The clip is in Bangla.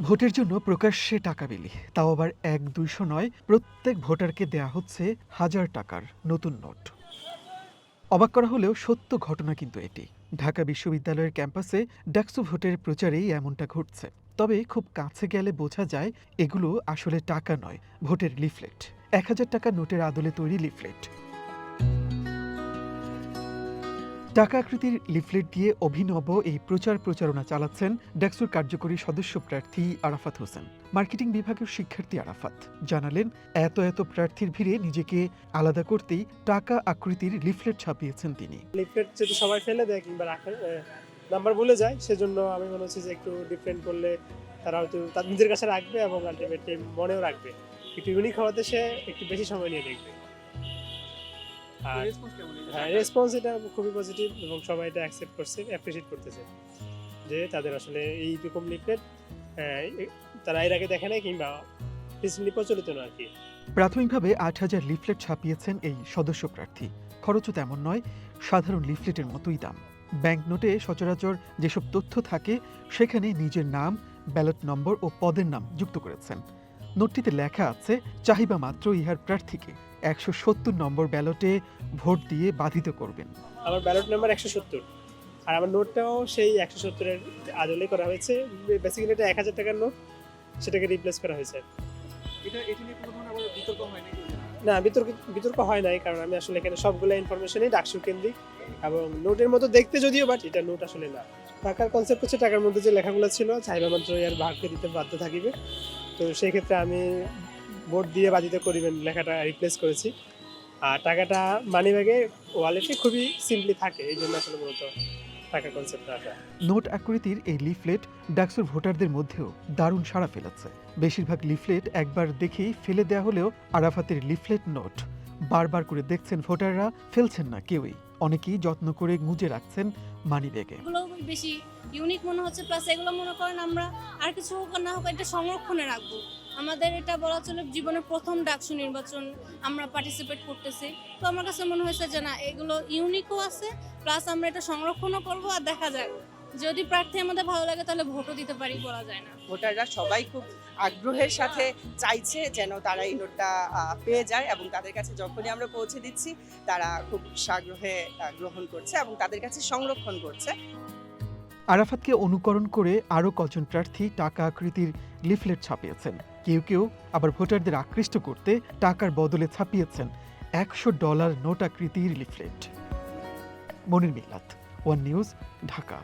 ভোটের জন্য প্রকাশ্যে টাকা বিলি, তাও আবার ১-২০০ নয়, প্রত্যেক ভোটারকে দেয়া হচ্ছে হাজার টাকার নতুন নোট। অবাক করা হলেও সত্য ঘটনা কিন্তু এটি। ঢাকা বিশ্ববিদ্যালয়ের ক্যাম্পাসে ডাকসু ভোটের প্রচারেই এমনটা ঘটছে। তবে খুব কাছে গেলে বোঝা যায় এগুলো আসলে টাকা নয়, ভোটের লিফলেট। ১,০০০ টাকার নোটের আদলে তৈরি লিফলেট। টাকা আকৃতির লিফলেট দিয়ে অভিনব এই প্রচারণা চালাচ্ছেন ডাকসুর কার্যকরী সদস্য প্রার্থী আরাফাত হোসেন। মার্কেটিং বিভাগের শিক্ষার্থী আরাফাত জানালেন, এত প্রার্থীর ভিড়ে নিজেকে আলাদা করতেই টাকা আকৃতির লিফলেট ছাপিয়েছেন তিনি। লিফলেট যদি সবাই ফেলে দেয় কিংবা নাম্বার ভুলে যায়, সেজন্য আমি মনে হচ্ছে যে একটু ডিফারেন্ট করলে তারা হয়তো তার নিজের কাছে রাখবে এবং আলটিমেটলি মনেও রাখবে। একটু ইউনিক হওয়াতে সে একটু বেশি সময় নিয়ে দেখবে। আর হ্যাঁ, রেসপন্স এটা খুবই পজিটিভ এবং সবাই এটা অ্যাকসেপ্ট করছে, অ্যাপ্রিশিয়েট করতেছে যে তাদের আসলে এইরকম লিফলেট তারা এর আগে দেখে নাই কিংবা রিসেন্টলি প্রচলিত না আর কি। প্রাথমিকভাবে ৮,০০০ লিফলেট ছাপিয়েছেন এই সদস্য প্রার্থী। খরচও তেমন নয়, সাধারণ লিফলেটের মতোই দাম। ব্যাংক নোটে সচরাচর যেসব তথ্য থাকে সেখানে নিজের নাম, ব্যালট নম্বর ও পদের নাম যুক্ত করেছেন। নোটটিতে লেখা আছে, চাহিবা মাত্র ইহার প্রার্থীকে ১৭০ নম্বর ব্যালটে ভোট দিয়ে বাধিত করবেন। আমার ব্যালট নাম্বার ১৭০ আর আমার নোটটাও সেই ১৭০ এর আদলে করা হয়েছে। বেসিক্যালি এটা ১,০০০ টাকার নোট, সেটাকে রিপ্লেস করা হয়েছে। এটা নিয়ে কোনো ধরনের আবার বিতর্ক হয় নাকি? না, বিতর্ক হয় নাই, কারণ আমি আসলে এখানে সবগুলো ইনফরমেশনই ডাকসু কেন্দ্রিক এবং নোটের মতো দেখতে যদিও, বাট এটা নোট আসলে না। টাকার কনসেপ্ট হচ্ছে টাকার মধ্যে যে লেখাগুলো ছিল চাহিদা মাত্র এর ভাগকে দিতে বাধ্য থাকিবে। তো সেই ক্ষেত্রে আমি ভোট দিয়ে বাধিত করিবেন লেখাটা রিপ্লেস করেছি। আর টাকাটা মানিব্যাগে ওয়ালেটে খুবই সিম্পলি থাকে, এই জন্য আসলে মূলত টাকা কনসেপ্টটা আসা। নোট আকৃতির এই লিফলেট ডাকসুর ভোটারদের মধ্যেও দারুণ সাড়া ফেলেছে। বেশিরভাগ লিফলেট একবার দেখেই ফেলে দেয়া হলেও আরাফাতের লিফলেট নোট বারবার করে দেখছেন ভোটাররা, ফেলছেন না কেউই। অনেকেই যত্ন করে গুঁজে রাখছেন মানিব্যাগে। এগুলো বেশি ইউনিক মনে হচ্ছে, প্লাস এগুলো মনে করেন আমরা আর কিছু হোক আর না হোক এটা সংরক্ষণে রাখবো। আমাদের এটা বলা চলে জীবনের প্রথম ডাকসু নির্বাচন আমরা পার্টিসিপেট করতেছি, তো আমার কাছে মনে হয়েছে যে না, এগুলো ইউনিকও আছে, প্লাস আমরা এটা সংরক্ষণও করবো। আর দেখা যায় যদি প্রার্থী আমাদের ভালো লাগে তাহলে ভোটও দিতে পারি, বলা যায় না। ভোটাররা সবাই খুব আগ্রহের সাথে চাইছে যেন তারা এই নোটটা পেয়ে যায় এবং তাদের কাছে যখনই আমরা পৌঁছে দিচ্ছি তারা খুব সাগ্রহে গ্রহণ করছে এবং তাদের কাছে সংরক্ষণ করছে। আরাফাতকে অনুকরণ করে আরও কজন প্রার্থী টাকা আকৃতির লিফলেট ছাপিয়েছেন। কেউ আবার ভোটারদের আকৃষ্ট করতে টাকার বদলে ছাপিয়েছেন $100 নোট আকৃতির লিফলেট। মনির মিল্লাত, ওয়ান নিউজ, ঢাকা।